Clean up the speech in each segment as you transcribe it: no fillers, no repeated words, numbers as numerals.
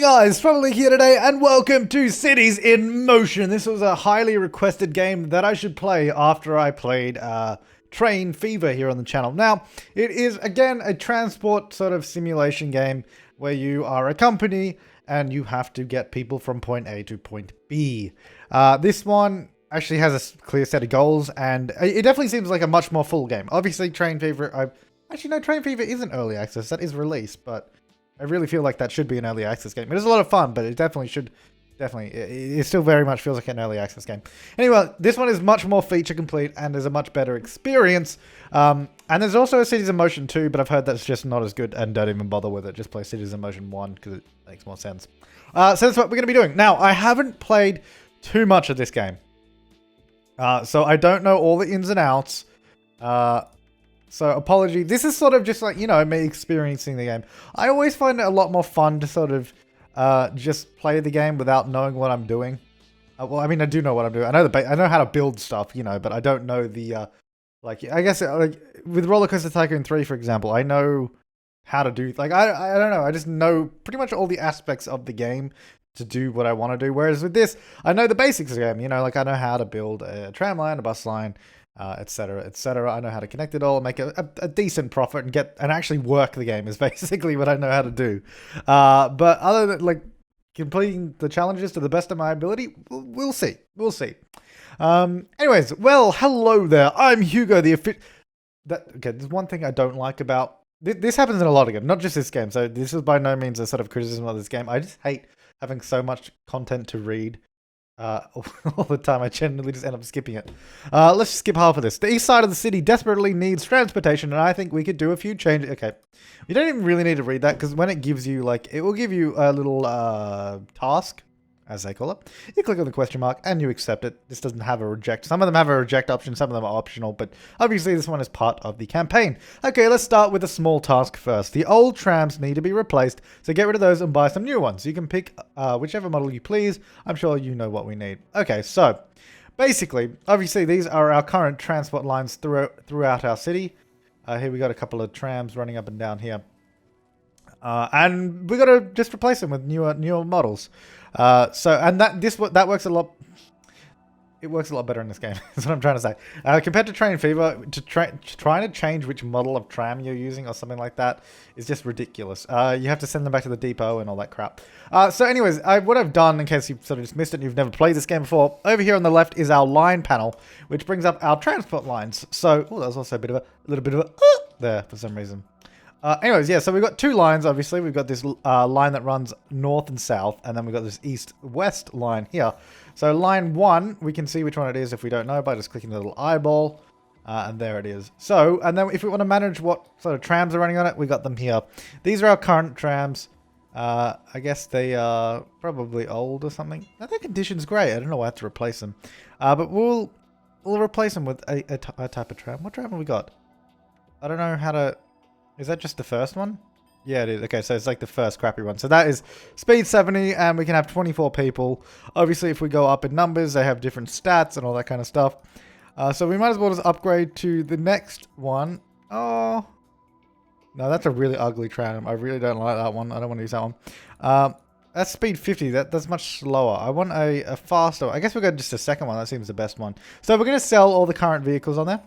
guys, Flabaliki here today, and welcome to Cities in Motion. This was a highly requested game that I should play after I played Train Fever here on the channel. Now, it is again a transport sort of simulation game where you are a company and you have to get people from point A to point B. This one actually has a clear set of goals, and it definitely seems like a much more full game. Obviously, Train Fever, actually no, Train Fever isn't early access, that is released, but I really feel like that should be an early access game. It is a lot of fun, but it definitely should, it still very much feels like an early access game. Anyway, this one is much more feature complete and is a much better experience. And there's also a Cities in Motion 2, but I've heard that's just not as good and don't even bother with it. Just play Cities in Motion 1 because it makes more sense. So that's what we're going to be doing. Now, I haven't played too much of this game. So I don't know all the ins and outs. So apology. This is sort of just like, you know, me experiencing the game. I always find it a lot more fun to sort of just play the game without knowing what I'm doing. Well, I mean, I do know what I'm doing. I know how to build stuff, you know, but I don't know the like, I guess like with Roller Coaster Tycoon 3, for example, I know how to do, like, I don't know. I just know pretty much all the aspects of the game to do what I want to do. Whereas with this, I know the basics of the game, you know, like I know how to build a tram line, a bus line, etc., etc. I know how to connect it all, make a decent profit, and actually work the game is basically what I know how to do. But other than like completing the challenges to the best of my ability, we'll see. We'll see. Anyways, well, hello there. I'm Hugo, the okay, there's one thing I don't like about this happens in a lot of games, not just this game. So this is by no means a sort of criticism of this game. I just hate having so much content to read. All the time. I generally just end up skipping it. Let's just skip half of this. The east side of the city desperately needs transportation, and I think we could do a few changes. Okay, you don't even really need to read that, because when it gives you, like, it will give you a little task, as they call it. You click on the question mark and you accept it. This doesn't have a reject. Some of them have a reject option, some of them are optional, but obviously this one is part of the campaign. Okay, let's start with a small task first. The old trams need to be replaced, so get rid of those and buy some new ones. You can pick whichever model you please. I'm sure you know what we need. Okay, so basically, obviously these are our current transport lines throughout our city. Here we got a couple of trams running up and down here. And we got to just replace them with newer models. That works a lot. It works a lot better in this game. That's what I'm trying to say. Compared to Train Fever, trying to change which model of tram you're using or something like that is just ridiculous. You have to send them back to the depot and all that crap. So anyways, what I've done, in case you've sort of just missed it and you've never played this game before, over here on the left is our line panel, which brings up our transport lines. So, oh, that was also a little bit of a there for some reason. Anyways, yeah, so we've got two lines, obviously. We've got this line that runs north and south, and then we've got this east-west line here. So line 1, we can see which one it is if we don't know by just clicking the little eyeball, and there it is. So, and then if we want to manage what sort of trams are running on it, we got them here. These are our current trams. I guess they are probably old or something. I think condition's great. I don't know why I have to replace them. But we'll replace them with a type of tram. What tram have we got? I don't know how to... Is that just the first one? Yeah, it is. Okay, so it's like the first crappy one. So that is speed 70, and we can have 24 people. Obviously, if we go up in numbers, they have different stats and all that kind of stuff. So we might as well just upgrade to the next one. Oh. No, that's a really ugly tram. I really don't like that one. I don't want to use that one. That's speed 50. That's much slower. I want a faster. I guess we'll go just a second one. That seems the best one. So we're going to sell all the current vehicles on there.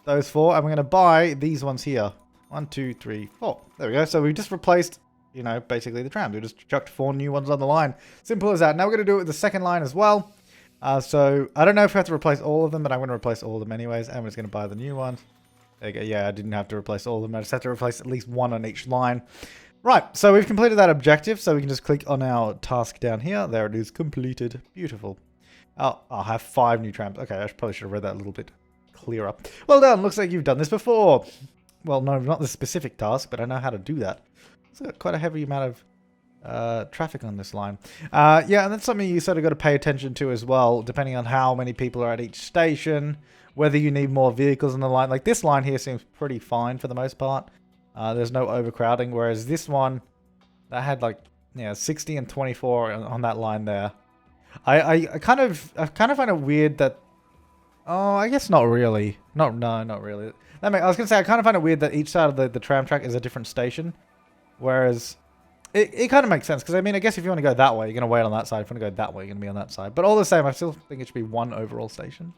Those 4. And we're going to buy these ones here. 1, 2, 3, 4. There we go. So we just replaced, you know, basically the trams. We just chucked 4 new ones on the line. Simple as that. Now we're going to do it with the second line as well. So I don't know if we have to replace all of them, but I'm going to replace all of them anyways. And we're just going to buy the new ones. There you go. Yeah, I didn't have to replace all of them. I just have to replace at least 1 on each line. Right. So we've completed that objective. So we can just click on our task down here. There it is, completed. Beautiful. Oh, I'll have 5 new trams. Okay, I probably should have read that a little bit clearer. Well done. Looks like you've done this before. Well, no, not the specific task, but I know how to do that. It's got quite a heavy amount of traffic on this line. Yeah, and that's something you sort of got to pay attention to as well, depending on how many people are at each station, whether you need more vehicles on the line. Like this line here seems pretty fine for the most part. There's no overcrowding, whereas this one, that had like, yeah, 60 and 24 on that line there. I kind of find it weird that... Oh, I guess not really. No, not really. I was going to say, I kind of find it weird that each side of the tram track is a different station. Whereas It kind of makes sense, because I mean, I guess if you want to go that way, you're going to wait on that side. If you want to go that way, you're going to be on that side. But all the same, I still think it should be one overall station.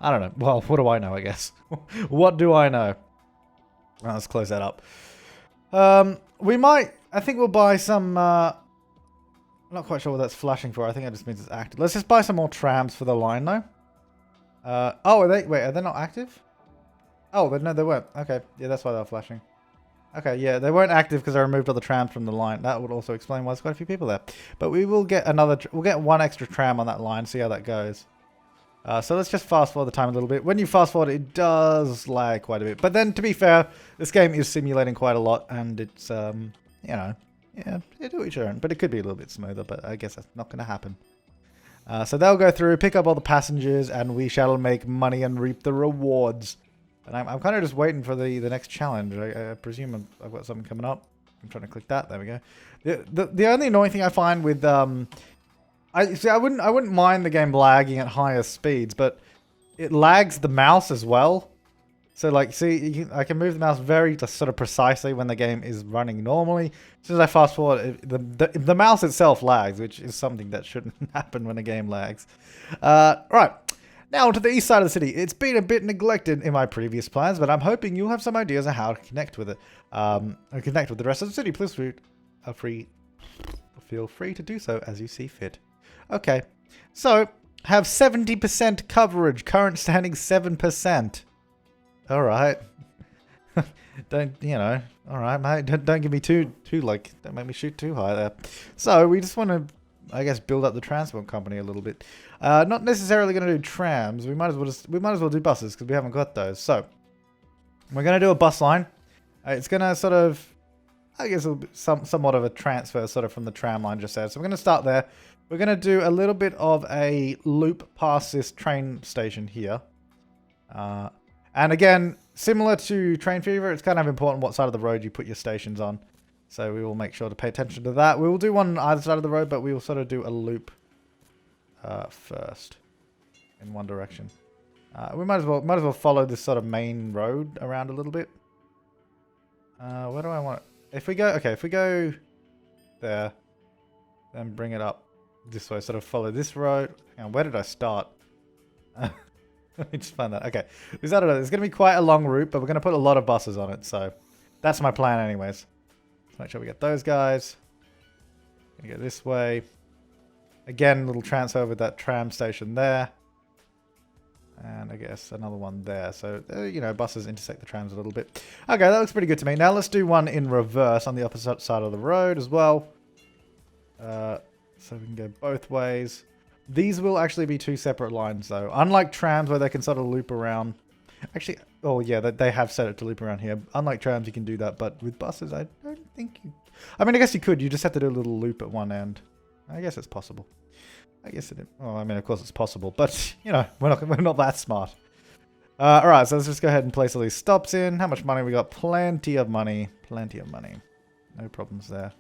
I don't know. Well, what do I know, I guess? What do I know? Well, let's close that up. We might... I think we'll buy some... I'm not quite sure what that's flashing for. I think that just means it's active. Let's just buy some more trams for the line, though. Oh, are they... Wait, are they not active? Oh, no, they weren't. Okay, yeah, that's why they're flashing. Okay, yeah, they weren't active because I removed all the trams from the line. That would also explain why there's quite a few people there. But we will get another... We'll get one extra tram on that line, see how that goes. So let's just fast forward the time a little bit. When you fast forward, it does lag quite a bit. But then, to be fair, this game is simulating quite a lot, and it's, you know, yeah, do each your own. But it could be a little bit smoother, but I guess that's not going to happen. So they'll go through, pick up all the passengers, and we shall make money and reap the rewards. And I'm kind of just waiting for the next challenge. I presume I've got something coming up. I'm trying to click that. There we go. The only annoying thing I find with... I wouldn't mind the game lagging at higher speeds, but it lags the mouse as well. So like, see, I can move the mouse very sort of precisely when the game is running normally. As soon as I fast forward, the mouse itself lags, which is something that shouldn't happen when a game lags. Right, now to the east side of the city. It's been a bit neglected in my previous plans, but I'm hoping you'll have some ideas on how to connect with it. And connect with the rest of the city. Please feel free to do so as you see fit. Okay, so have 70% coverage, current standing 7%. All right. Don't, you know, all right, mate, don't give me too like, don't make me shoot too high there. So we just want to, I guess, build up the transport company a little bit. Not necessarily going to do trams. We might as well do buses because we haven't got those. So we're going to do a bus line. It's going to sort of, I guess, somewhat of a transfer sort of from the tram line just there. So we're going to start there. We're going to do a little bit of a loop past this train station here. And again, similar to Train Fever, it's kind of important what side of the road you put your stations on. So we will make sure to pay attention to that. We will do one on either side of the road, but we will sort of do a loop first in one direction. We might as well follow this sort of main road around a little bit. Where do I want it? If we go there, then bring it up this way, sort of follow this road. Hang on, where did I start? Let me just find that. Okay, I don't know. It's going to be quite a long route, but we're going to put a lot of buses on it, so that's my plan anyways. Let's make sure we get those guys. Gonna go this way. Again, little transfer with that tram station there. And I guess another one there. So, you know, buses intersect the trams a little bit. Okay, that looks pretty good to me. Now let's do one in reverse on the opposite side of the road as well. So we can go both ways. These will actually be two separate lines though. Unlike trams where they can sort of loop around. Actually, oh yeah, they have set it to loop around here. Unlike trams, you can do that. But with buses, I don't think you... I mean, I guess you could. You just have to do a little loop at one end. I guess it's possible. I guess it... Well, I mean, of course it's possible. But, you know, we're not that smart. Alright, so let's just go ahead and place all these stops in. How much money we got? Plenty of money. Plenty of money. No problems there.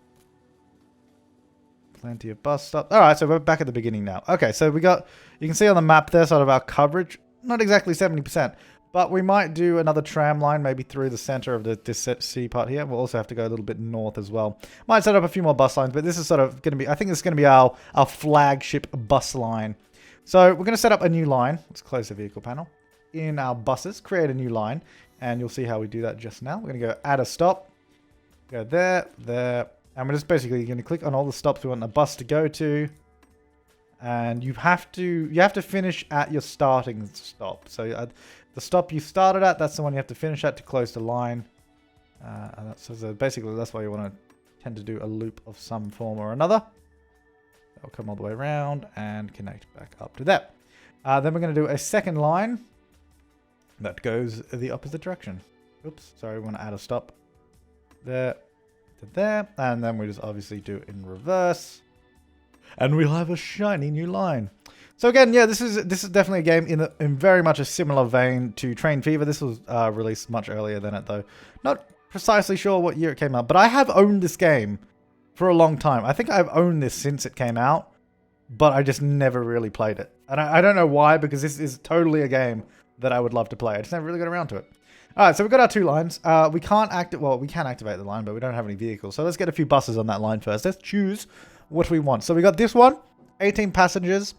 Plenty of bus stops. Alright, so we're back at the beginning now. Okay, so we got... You can see on the map there sort of our coverage. Not exactly 70%. But we might do another tram line maybe through the center of this city part here. We'll also have to go a little bit north as well. Might set up a few more bus lines, but this is sort of going to be... I think this is going to be our flagship bus line. So we're going to set up a new line. Let's close the vehicle panel. In our buses, create a new line. And you'll see how we do that just now. We're going to go add a stop. Go there, there. And we're just basically going to click on all the stops we want the bus to go to. And you have to finish at your starting stop. So the stop you started at, that's the one you have to finish at to close the line. And so basically that's why you want to tend to do a loop of some form or another. That'll come all the way around and connect back up to that. Then we're going to do a second line that goes the opposite direction. Oops, sorry, we want to add a stop. There to there. And then we just obviously do it in reverse. And we'll have a shiny new line. So again, yeah, this is definitely a game in very much a similar vein to Train Fever. This was released much earlier than it though. Not precisely sure what year it came out, but I have owned this game for a long time. I think I've owned this since it came out, but I just never really played it. And I don't know why, because this is totally a game that I would love to play. I just never really got around to it. All right, so we've got our 2 lines. We can't well, we can activate the line, but we don't have any vehicles. So let's get a few buses on that line first. Let's choose what we want. So we got this one, 18 passengers,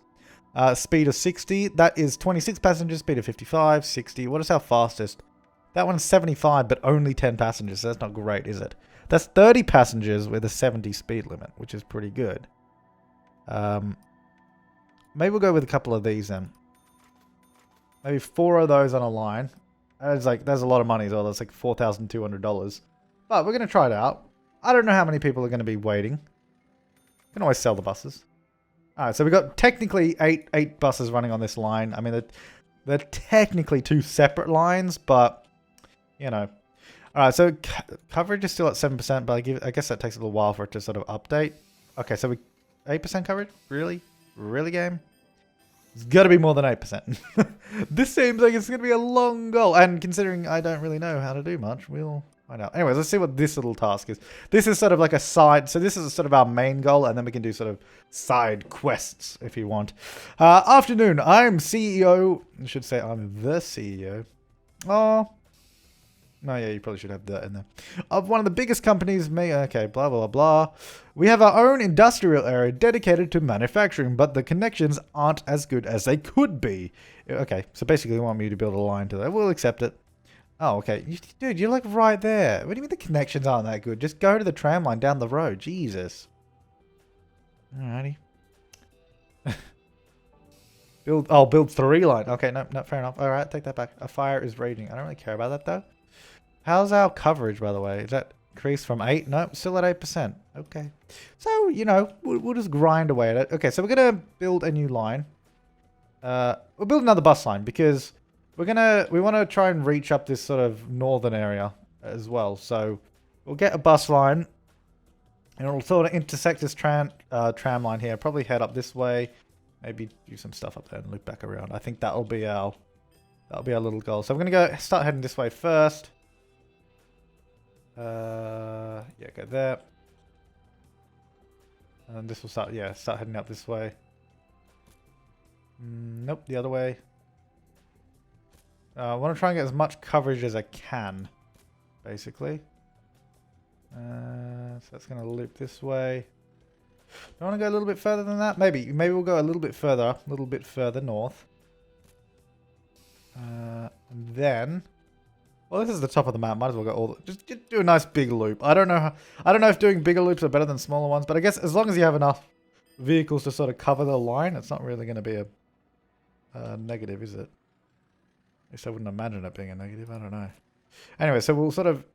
speed of 60. That is 26 passengers, speed of 55, 60. What is our fastest? That one's 75, but only 10 passengers. So that's not great, is it? That's 30 passengers with a 70 speed limit, which is pretty good. Maybe we'll go with a couple of these then. Maybe 4 of those on a line. There's a lot of money as well. That's like $4,200. But we're going to try it out. I don't know how many people are going to be waiting. You can always sell the buses. Alright, so we've got technically 8 buses running on this line. I mean, they're technically 2 separate lines, but, you know. Alright, so coverage is still at 7%, but I guess that takes a little while for it to sort of update. Okay, so 8% coverage? Really? Really, game? It's got to be more than 8%. This seems like it's going to be a long goal. And considering I don't really know how to do much, we'll find out. Anyways, let's see what this little task is. This is sort of like a side. So this is sort of our main goal. And then we can do sort of side quests if you want. Afternoon. I'm CEO. I should say I'm the CEO. Oh. No, yeah, you probably should have that in there. Of one of the biggest companies, okay, blah, blah, blah. We have our own industrial area dedicated to manufacturing, but the connections aren't as good as they could be. Okay, so basically they want me to build a line to that. We'll accept it. Oh, okay. Dude, you're like right there. What do you mean the connections aren't that good? Just go to the tram line down the road. Jesus. Alrighty. build 3 line. Okay, no, fair enough. Alright, take that back. A fire is raging. I don't really care about that though. How's our coverage, by the way? Is that increased from 8? No, still at 8%. Okay. So, you know, we'll just grind away at it. Okay, so we're going to build a new line. We'll build another bus line because we want to try and reach up this sort of northern area as well. So we'll get a bus line and it'll sort of intersect this tram line here. Probably head up this way. Maybe do some stuff up there and loop back around. I think that'll be our little goal. So I'm going to start heading this way first. Yeah, go there. And this will start heading up this way. Nope, the other way. I want to try and get as much coverage as I can, basically. So that's going to loop this way. Do I want to go a little bit further than that? Maybe we'll go a little bit further north. And then... Well, this is the top of the map. Might as well go just do a nice big loop. I don't know if doing bigger loops are better than smaller ones, but I guess as long as you have enough vehicles to sort of cover the line, it's not really going to be a negative, is it? At least I wouldn't imagine it being a negative. I don't know. Anyway, so we'll sort of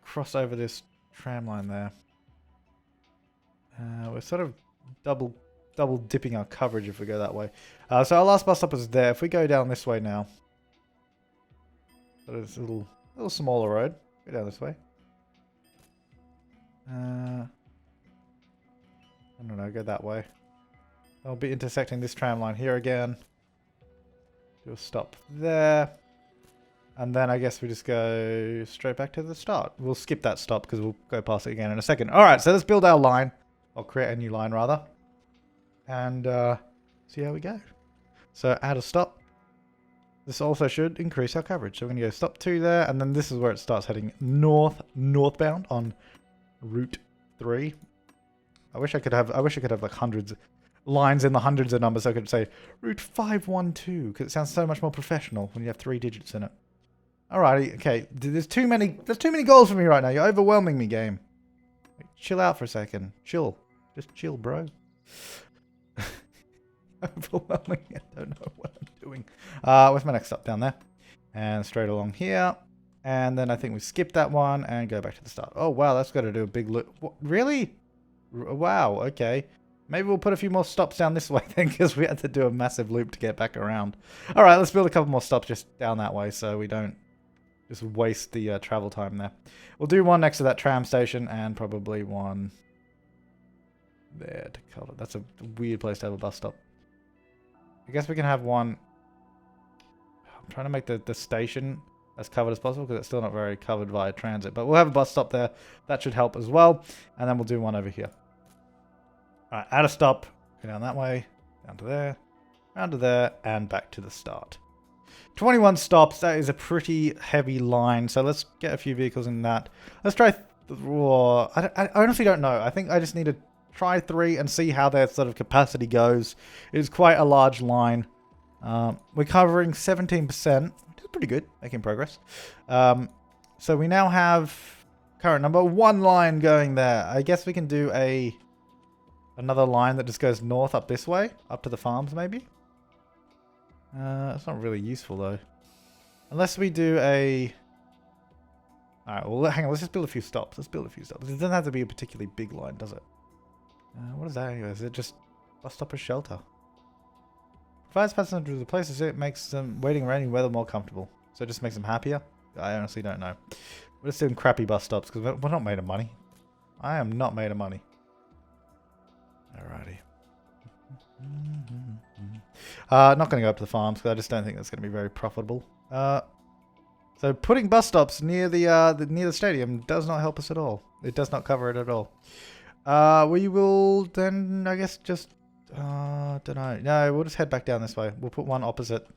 cross over this tram line there. We're sort of double dipping our coverage if we go that way. So our last bus stop is there. If we go down this way now. So it's a little smaller road. Go down this way. I don't know, go that way. I'll be intersecting this tram line here again. Do a stop there. And then I guess we just go straight back to the start. We'll skip that stop because we'll go past it again in a second. Alright, so let's build our line. Or create a new line rather. And see how we go. So add a stop. This also should increase our coverage. So we're going to go stop 2 there, and then this is where it starts heading northbound on Route 3. I wish I could have like hundreds lines in the hundreds of numbers so I could say Route 512 because it sounds so much more professional when you have 3 digits in it. Alrighty, okay. There's too many goals for me right now. You're overwhelming me, game. Like, chill out for a second. Chill. Just chill, bro. Overwhelming. I don't know what I'm doing. Where's my next stop? Down there. And straight along here. And then I think we skip that one and go back to the start. Oh, wow. That's got to do a big loop. What? Really? Wow. Okay. Maybe we'll put a few more stops down this way then because we had to do a massive loop to get back around. All right. Let's build a couple more stops just down that way so we don't just waste the travel time there. We'll do one next to that tram station and probably one there to cover. That's a weird place to have a bus stop. I guess we can have one. I'm trying to make the station as covered as possible because it's still not very covered via transit. But we'll have a bus stop there. That should help as well. And then we'll do one over here. Alright, add a stop. Go down that way. Down to there. Down to there. And back to the start. 21 stops. That is a pretty heavy line. So let's get a few vehicles in that. Let's try... I honestly don't know. I think I just need to try 3 and see how their sort of capacity goes. It is quite a large line. We're covering 17%. Which is pretty good. Making progress. So we now have current number 1 line going there. I guess we can do another line that just goes north up this way. Up to the farms maybe. It's not really useful though. Unless we do a... Alright, well hang on, let's just build a few stops. Let's build a few stops. It doesn't have to be a particularly big line, does it? What is that anyway? Is it just bus stop or shelter? Provides passengers with places, it makes them waiting around in weather more comfortable. So it just makes them happier? I honestly don't know. We're just doing crappy bus stops because we're not made of money. I am not made of money. Alrighty. Not going to go up to the farms because I just don't think that's going to be very profitable. So putting bus stops near the stadium does not help us at all. It does not cover it at all. We will then, I guess, just don't know. No, we'll just head back down this way. We'll put one opposite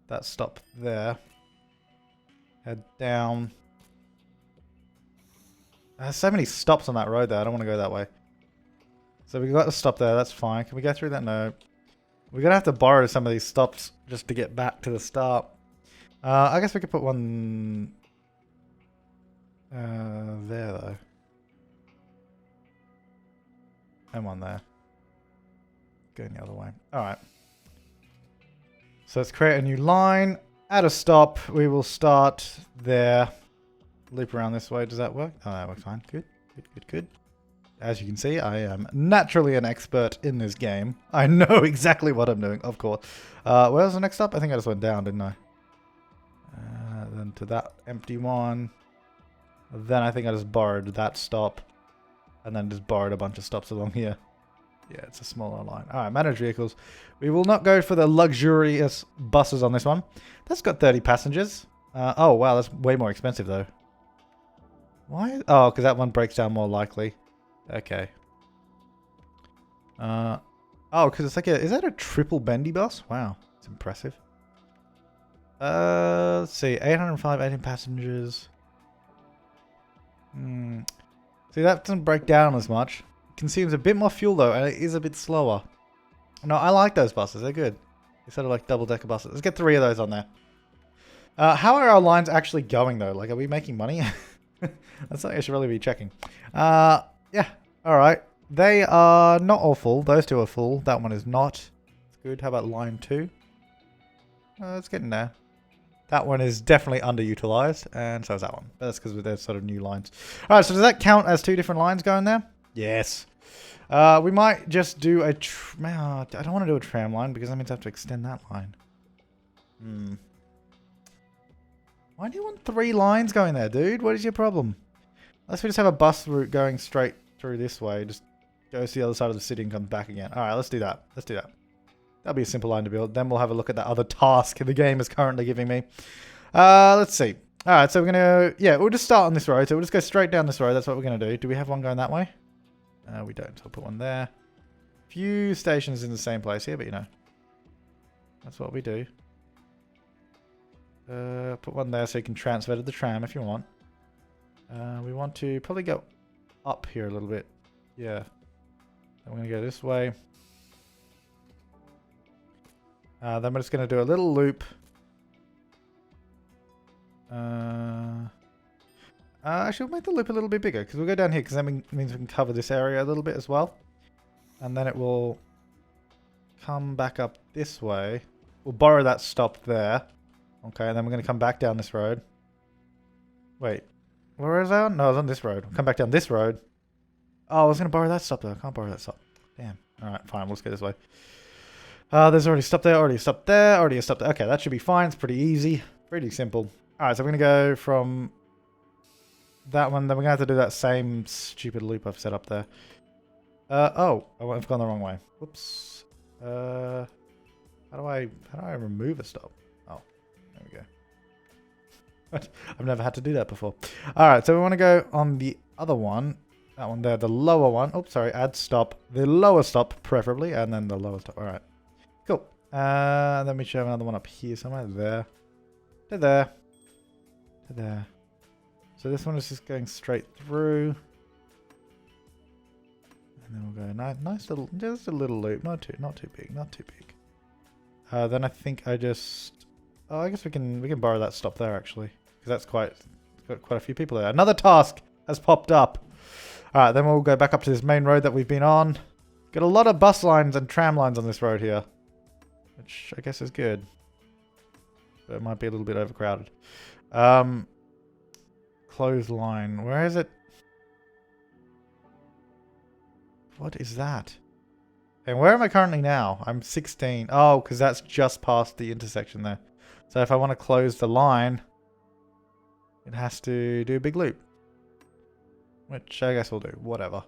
that stop there. Head down. There's so many stops on that road there. I don't want to go that way. So we got to stop there. That's fine. Can we go through that? No. We're going to have to borrow some of these stops just to get back to the start. I guess we could put one there, though. And one there. Going the other way. Alright. So let's create a new line. At a stop, we will start there. Loop around this way. Does that work? Oh, that works fine. Good. Good, good, good. As you can see, I am naturally an expert in this game. I know exactly what I'm doing, of course. Where's the next stop? I think I just went down, didn't I? Then to that empty one. Then I think I just borrowed that stop. And then just borrowed a bunch of stops along here. Yeah, it's a smaller line. Alright, manage vehicles. We will not go for the luxurious buses on this one. That's got 30 passengers. Oh, wow, that's way more expensive, though. Why? Oh, because that one breaks down more likely. Okay. Oh, because it's like a... Is that a triple bendy bus? Wow, it's impressive. Let's see. 805, 18 passengers. See, that doesn't break down as much. Consumes a bit more fuel, though, and it is a bit slower. No, I like those buses. They're good. They're sort of like double-decker buses. Let's get 3 of those on there. How are our lines actually going, though? Like, are we making money? That's something I should really be checking. Yeah. Alright. They are not all full. Those 2 are full. That one is not. It's good. How about line 2? It's getting there. That one is definitely underutilized. And so is that one. But that's because they're sort of new lines. Alright, so does that count as 2 different lines going there? Yes. We might just do a... I don't want to do a tram line because that means I have to extend that line. Why do you want 3 lines going there, dude? What is your problem? Unless we just have a bus route going straight through this way. Just goes to the other side of the city and comes back again. Alright, let's do that. Let's do that. That'll be a simple line to build. Then we'll have a look at that other task the game is currently giving me. Let's see. Alright, so we're going to... Yeah, we'll just start on this road. So we'll just go straight down this road. That's what we're going to do. Do we have one going that way? We don't. So I'll put one there. Few stations in the same place here, but you know. That's what we do. Put one there so you can transfer to the tram if you want. We want to probably go up here a little bit. Yeah. I'm going to go this way. Then we're just going to do a little loop. Actually, we'll make the loop a little bit bigger because we'll go down here because that means we can cover this area a little bit as well. And then it will come back up this way. We'll borrow that stop there. Okay, and then we're going to come back down this road. Wait, where is that? No, I was on this road. We'll come back down this road. Oh, I was going to borrow that stop though. I can't borrow that stop. Damn. Alright, fine. Let's go this way. There's already a stop there, already a stop there, already a stop there. Okay, that should be fine. It's pretty easy. Pretty simple. Alright, so we're going to go from that one. Then we're going to have to do that same stupid loop I've set up there. Oh, I've gone the wrong way. Whoops. How do I remove a stop? Oh, there we go. I've never had to do that before. Alright, so we want to go on the other one. That one there, the lower one. Oops, sorry, add stop. The lower stop, preferably, and then the lower stop. Alright. Cool. Then we should have another one up here somewhere. There. To there. To there. So this one is just going straight through. And then we'll go nice little, just a little loop. Not too big, not too big. Then I think I just, oh, I guess we can borrow that stop there actually, because that's got quite a few people there. Another task has popped up. All right, then we'll go back up to this main road that we've been on. Got a lot of bus lines and tram lines on this road here, which I guess is good, but it might be a little bit overcrowded. Clothesline, where is it? What is that? And where am I currently now? I'm 16. Oh, because that's just past the intersection there. So if I want to close the line, it has to do a big loop. Which I guess we'll do. Whatever.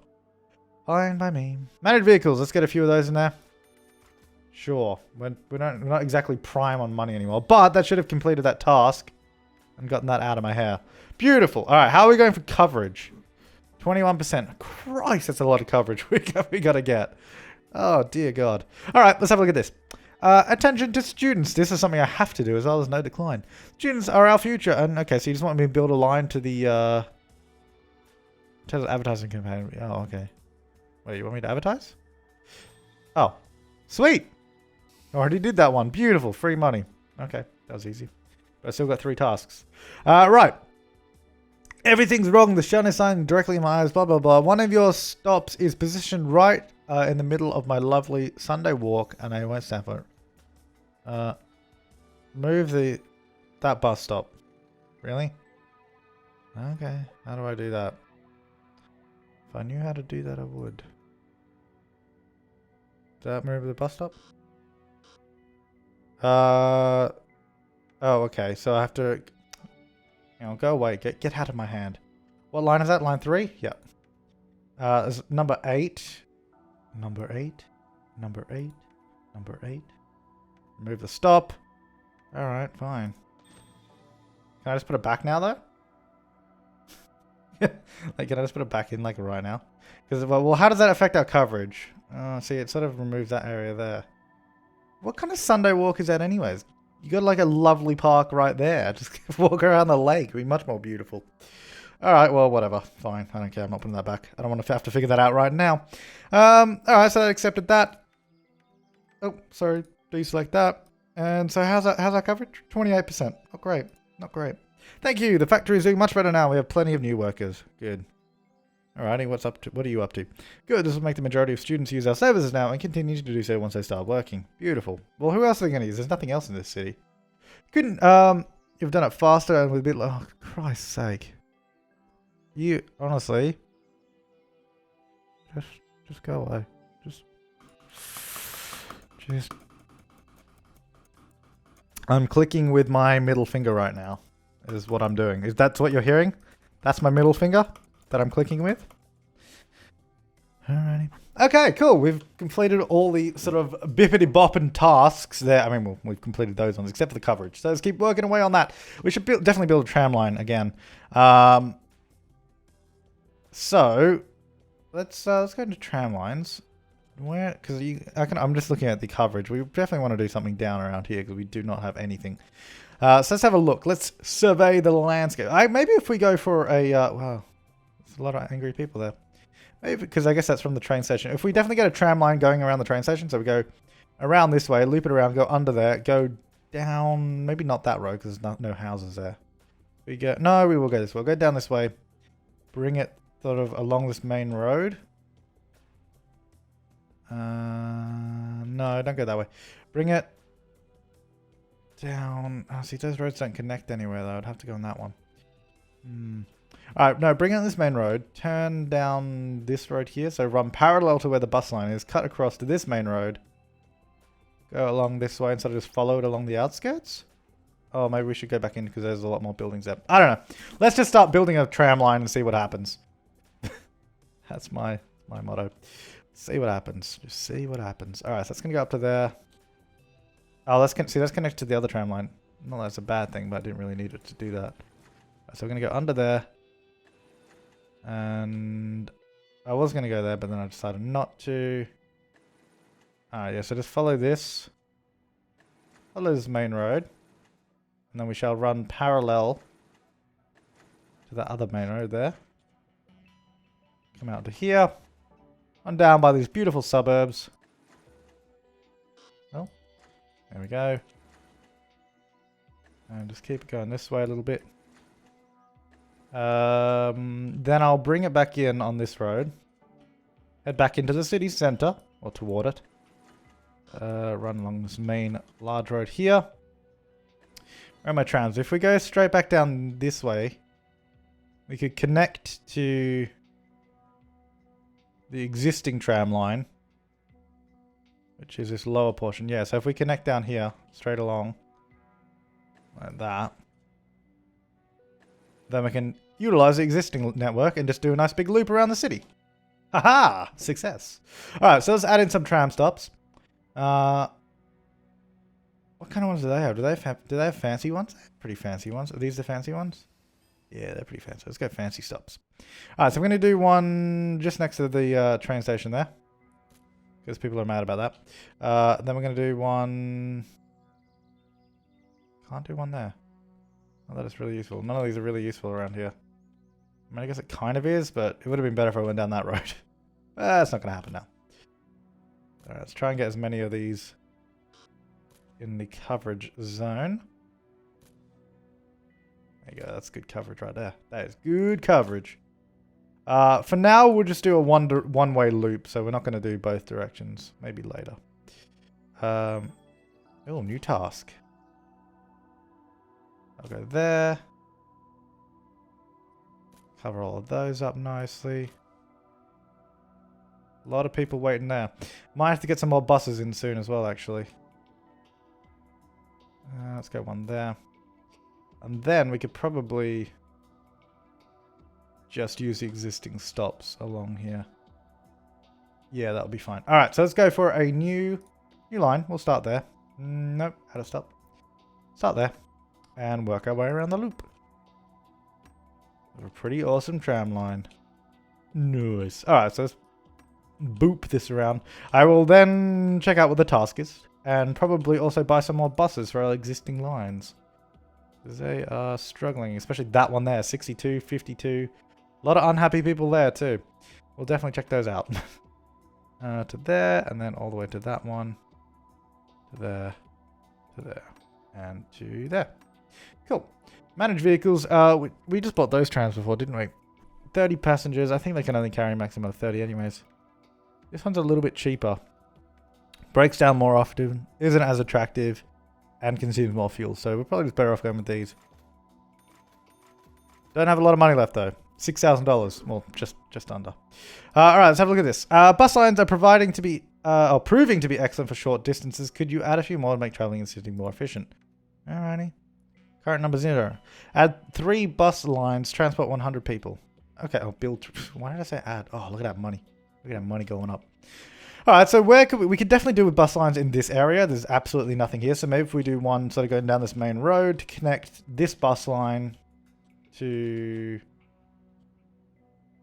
Fine by me. Managed vehicles. Let's get a few of those in there. Sure. We're not exactly prime on money anymore. But that should have completed that task and gotten that out of my hair. Beautiful. All right. How are we going for coverage? 21%. Christ, that's a lot of coverage we got to get. Oh, dear God. All right. Let's have a look at this. Attention to students. This is something I have to do as well. There's no decline. Students are our future. And okay, so you just want me to build a line to the advertising campaign. Oh, okay. Wait, you want me to advertise? Oh, sweet. Already did that one. Beautiful. Free money. Okay, that was easy. But I still got 3 tasks. Right. Everything's wrong. The sun is shining directly in my eyes. Blah, blah, blah. One of your stops is positioned right in the middle of my lovely Sunday walk, and I won't stand for it. Move that bus stop. Really? Okay. How do I do that? If I knew how to do that, I would. Did that move the bus stop? Oh, okay. So I have to... go away. Get out of my hand. What line is that? Line 3? Yep. There's number 8. Number 8. Number 8. Number 8. Remove the stop. Alright, fine. Can I just put it back now, though? Like, can I just put it back in, like, right now? Because, well, how does that affect our coverage? See, it sort of removes that area there. What kind of Sunday walk is that anyways? You got, like, a lovely park right there. Just walk around the lake. It'd be much more beautiful. Alright, well, whatever. Fine. I don't care. I'm not putting that back. I don't want to have to figure that out right now. Alright, so I accepted that. Oh, sorry. Deselect that. And so how's our coverage? 28%. Not great. Not great. Thank you. The factory is doing much better now. We have plenty of new workers. Good. Alrighty, what are you up to? Good. This will make the majority of students use our services now and continue to do so once they start working. Beautiful. Well, who else are they going to use? There's nothing else in this city. Couldn't you've done it faster and with a bit like, oh, Christ's sake. You honestly just go away. Just I'm clicking with my middle finger right now. Is what I'm doing. Is that what you're hearing? That's my middle finger that I'm clicking with. Alrighty. Okay, cool. We've completed all the sort of bippity-bopping tasks there. I mean, well, we've completed those ones, except for the coverage. So let's keep working away on that. We should definitely build a tram line again. So let's go into tram lines. Where? Because I'm just looking at the coverage. We definitely want to do something down around here because we do not have anything. So let's have a look. Let's survey the landscape. Maybe if we go for a... wow, there's a lot of angry people there. Maybe because I guess that's from the train station. If we definitely get a tram line going around the train station, so we go around this way, loop it around, go under there, go down... Maybe not that road because there's no houses there. No, we will go this way. We'll go down this way. Bring it sort of along this main road. No, don't go that way. Bring it down. Oh, see, those roads don't connect anywhere, though. I'd have to go on that one. Alright, no, bring it on this main road. Turn down this road here. So run parallel to where the bus line is. Cut across to this main road. Go along this way and sort of just follow it along the outskirts. Oh, maybe we should go back in because there's a lot more buildings there. I don't know. Let's just start building a tram line and see what happens. That's my motto. See what happens. Just see what happens. Alright, so that's going to go up to there. Oh, that's connected to the other tram line. Not that it's a bad thing, but I didn't really need it to do that. So we're going to go under there. And I was going to go there, but then I decided not to. Alright, yeah, so just follow this. follow this main road. And then we shall run parallel to the other main road there. Come out to here. On down by these beautiful suburbs. Oh, there we go. And just keep it going this way a little bit. Then I'll bring it back in on this road. Head back into the city centre, or toward it. Run along this main large road here. Where are my trams? If we go straight back down this way, we could connect to the existing tram line, which is this lower portion. Yeah, so if we connect down here, straight along, like that, then we can utilize the existing network and just do a nice big loop around the city. Haha! Success. Alright, so let's add in some tram stops. What kind of ones do they have? Do they have fancy ones? Pretty fancy ones. Are these the fancy ones? Yeah, they're pretty fancy. Let's go fancy stops. Alright, so I'm going to do one just next to the train station there. Because people are mad about that. Then we're going to do one... Can't do one there. Oh, that is really useful. None of these are really useful around here. I mean, I guess it kind of is, but it would have been better if I went down that road. That's not going to happen now. Alright, let's try and get as many of these in the coverage zone. There you go, that's good coverage right there. That is good coverage. For now, we'll just do a one-way loop, so we're not going to do both directions. Maybe later. Oh, new task. I'll go there. Cover all of those up nicely. A lot of people waiting there. Might have to get some more buses in soon as well, actually. Let's get one there. And then we could probably just use the existing stops along here. Yeah, that'll be fine. Alright, so let's go for a new line. We'll start there. Nope, how to stop. Start there. And work our way around the loop. A pretty awesome tram line. Nice. Alright, so let's boop this around. I will then check out what the task is. And probably also buy some more buses for our existing lines. Because they are struggling. Especially that one there. 62, 52. A lot of unhappy people there too. We'll definitely check those out. To there. And then all the way to that one. To there. To there. And to there. Cool. Manage vehicles. We just bought those trams before, didn't we? 30 passengers. I think they can only carry a maximum of 30 anyways. This one's a little bit cheaper. Breaks down more often. Isn't as attractive. And consumes more fuel. So we're probably just better off going with these. Don't have a lot of money left though. $6,000. Well, just under. Alright, let's have a look at this. Bus lines are proving to be excellent for short distances. Could you add a few more to make traveling and city more efficient? Alrighty. Current number 0. Add 3 bus lines, transport 100 people. Okay, I'll build... Why did I say add? Oh, look at that money. Look at that money going up. Alright, so where could we could definitely do with bus lines in this area. There's absolutely nothing here. So maybe if we do one sort of going down this main road to connect this bus line to...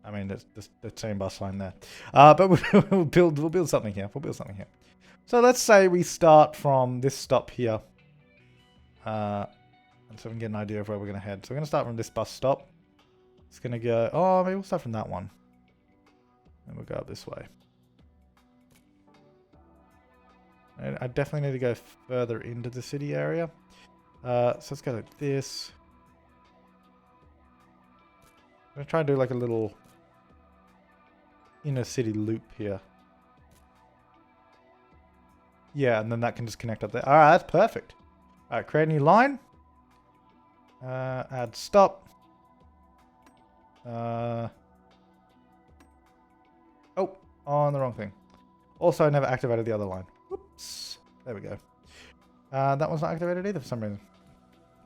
I mean, there's the same bus line there. But we'll build something here. We'll build something here. So let's say we start from this stop here. And so we can get an idea of where we're going to head. So we're going to start from this bus stop. It's going to go... Oh, maybe we'll start from that one. And we'll go up this way. And I definitely need to go further into the city area. So let's go like this. I'm going to try and do like a little inner city loop here. Yeah, and then that can just connect up there. Alright, that's perfect. Alright, create a new line. Add stop. Oh, on the wrong thing. Also, I never activated the other line. Whoops. There we go. That one's not activated either for some reason.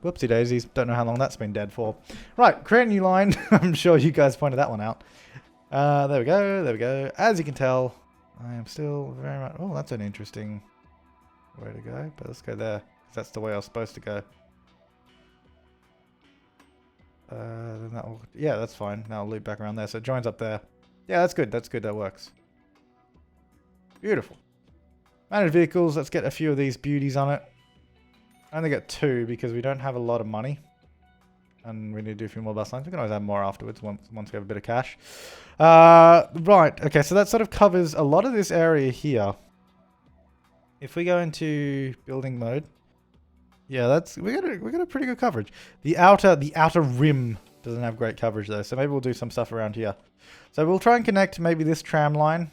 Whoopsie daisies. Don't know how long that's been dead for. Right, create a new line. I'm sure you guys pointed that one out. There we go. There we go. As you can tell, I am still very much... Oh, that's an interesting way to go. But let's go there. Because that's the way I was supposed to go. Then that will... Yeah, that's fine. Now I'll loop back around there. So it joins up there. Yeah, that's good. That's good. That works. Beautiful. Manage vehicles. Let's get a few of these beauties on it. I only get 2 because we don't have a lot of money. And we need to do a few more bus lines. We can always add more afterwards once we have a bit of cash. Right. Okay, so that sort of covers a lot of this area here. If we go into building mode, yeah, we got a pretty good coverage. The outer rim doesn't have great coverage though, so maybe we'll do some stuff around here. So we'll try and connect maybe this tram line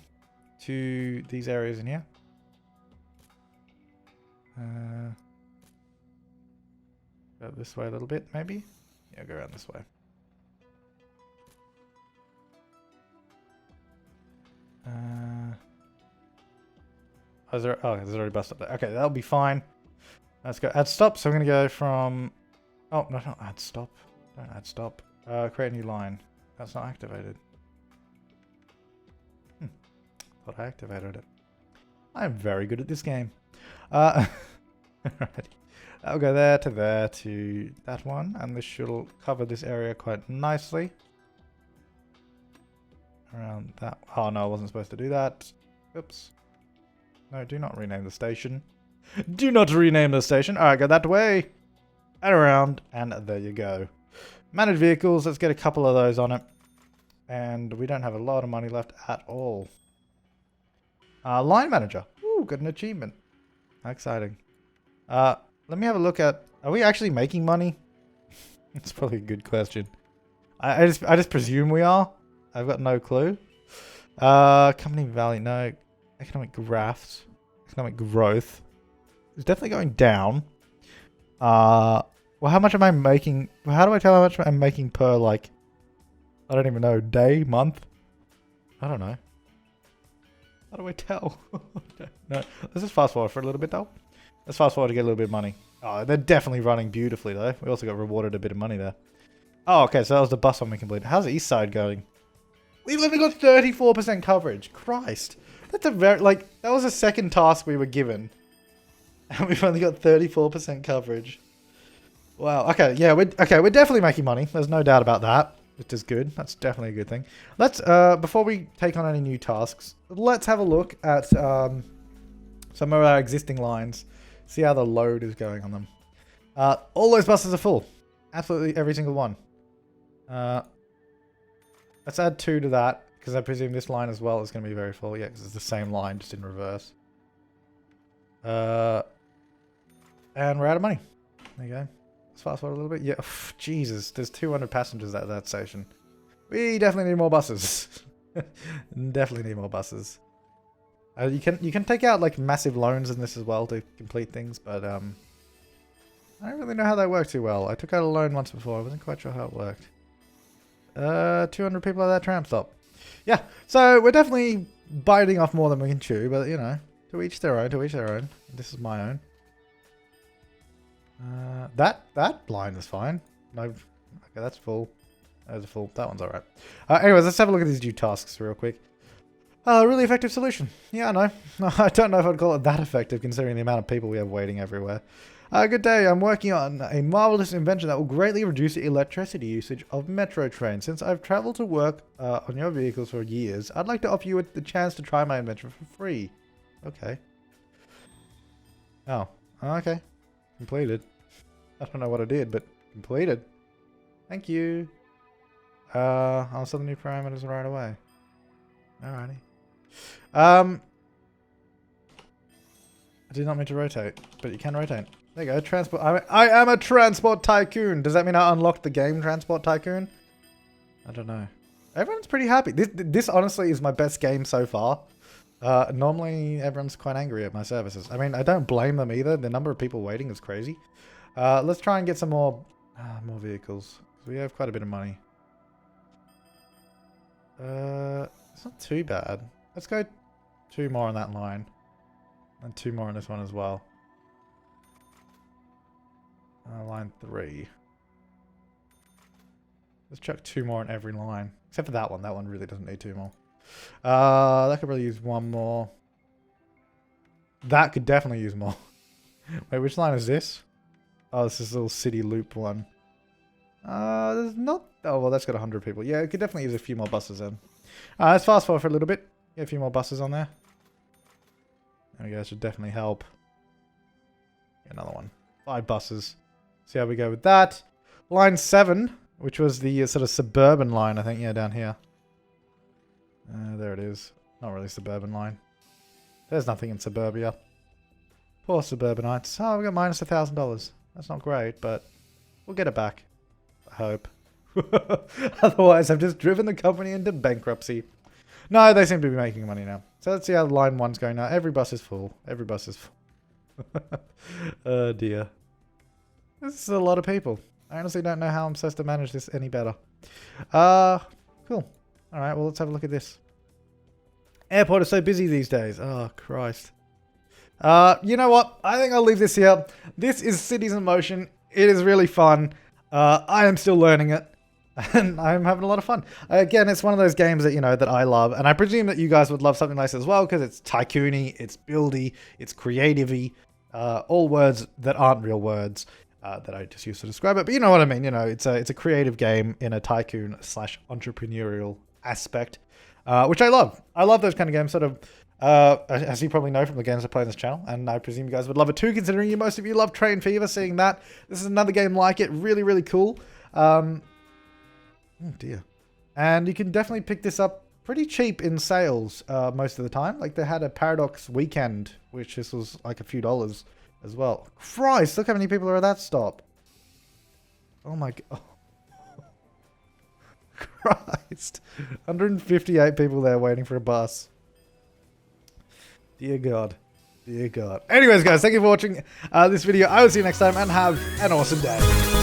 to these areas in here. Go this way a little bit, maybe. Yeah, go around this way. There's already a bus stop there. Okay, that'll be fine. Let's go add stop. So I'm going to go from... Oh, no, don't add stop. Don't add stop. Create a new line. That's not activated. Thought I activated it. I'm very good at this game. Alrighty. I'll go there to that one, and this should cover this area quite nicely. Around that. Oh no, I wasn't supposed to do that. Oops. No, do not rename the station. Do not rename the station. Alright, go that way. And around, and there you go. Manage vehicles, let's get a couple of those on it. And we don't have a lot of money left at all. Line manager. Ooh, got an achievement. How exciting. Let me have a look at... Are we actually making money? That's probably a good question. I just presume we are. I've got no clue. Company value, no. Economic graphs. Economic growth. It's definitely going down. Well, how much am I making? How do I tell how much I'm making per, like... I don't even know. Day? Month? I don't know. How do I tell? No. Let's just fast forward for a little bit, though. Let's fast forward to get a little bit of money. Oh, they're definitely running beautifully, though. We also got rewarded a bit of money there. Oh, okay, so that was the bus one we completed. How's the east side going? We've only got 34% coverage. Christ. That's a very, like, that was the second task we were given. And we've only got 34% coverage. Wow, okay, yeah, we're definitely making money. There's no doubt about that, which is good. That's definitely a good thing. Let's, before we take on any new tasks, let's have a look at some of our existing lines. See how the load is going on them. All those buses are full. Absolutely every single one. Let's add 2 to that, because I presume this line as well is going to be very full. Yeah, because it's the same line, just in reverse. And we're out of money. There you go. Let's fast forward a little bit. Yeah, Jesus, there's 200 passengers at that station. We definitely need more buses. Definitely need more buses. You can take out like massive loans in this as well to complete things, but I don't really know how that worked too well. I took out a loan once before. I wasn't quite sure how it worked. 200 people at that tram stop. Yeah, so we're definitely biting off more than we can chew, but you know, to each their own, to each their own. This is my own. That line is fine. No, okay, that's full. That was full. That one's alright. Anyways, let's have a look at these new tasks real quick. Really effective solution. Yeah, I know. I don't know if I'd call it that effective considering the amount of people we have waiting everywhere. Good day. I'm working on a marvelous invention that will greatly reduce the electricity usage of metro trains. Since I've traveled to work on your vehicles for years, I'd like to offer you the chance to try my invention for free. Okay. Oh. Okay. Completed. I don't know what I did, but completed. Thank you. I'll set the new parameters right away. Alrighty. I did not mean to rotate, but you can rotate. There you go, transport. I am a transport tycoon. Does that mean I unlocked the game Transport Tycoon? I don't know. Everyone's pretty happy. This honestly is my best game so far. Normally everyone's quite angry at my services. I mean, I don't blame them either. The number of people waiting is crazy. Let's try and get some more vehicles. We have quite a bit of money. It's not too bad. Let's go 2 more on that line. And 2 more on this one as well. Line 3. Let's chuck 2 more on every line. Except for that one. That one really doesn't need 2 more. That could really use 1 more. That could definitely use more. Wait, which line is this? Oh, this is a little city loop one. There's not... Oh, well, that's got 100 people. Yeah, it could definitely use a few more buses then. Let's fast forward for a little bit. Get a few more buses on there. There we go. That should definitely help. Get another one. 5 buses. See how we go with that. Line 7, which was the sort of suburban line, I think. Yeah, down here. There it is. Not really suburban line. There's nothing in suburbia. Poor suburbanites. Oh, we got minus $1,000. That's not great, but we'll get it back. I hope. Otherwise, I've just driven the company into bankruptcy. No, they seem to be making money now. So let's see how line 1's going now. Every bus is full. Every bus is full. Oh dear. This is a lot of people. I honestly don't know how I'm supposed to manage this any better. Cool. Alright, well let's have a look at this. Airport is so busy these days. Oh, Christ. You know what? I think I'll leave this here. This is Cities in Motion. It is really fun. I am still learning it. And I'm having a lot of fun. Again, it's one of those games that, you know, that I love. And I presume that you guys would love something like this as well, because it's tycoony, it's buildy, it's creative-y. All words that aren't real words that I just use to describe it. But you know what I mean. You know, it's a creative game in a tycoon / entrepreneurial aspect, which I love. I love those kind of games, sort of, as you probably know from the games I play on this channel. And I presume you guys would love it too, considering most of you love Train Fever, seeing that. This is another game like it. Really, really cool. Oh dear. And you can definitely pick this up pretty cheap in sales most of the time. Like they had a Paradox weekend, which this was like a few dollars as well. Christ, look how many people are at that stop. Oh my god. Christ. 158 people there waiting for a bus. Dear God. Dear God. Anyways, guys, thank you for watching this video. I will see you next time and have an awesome day.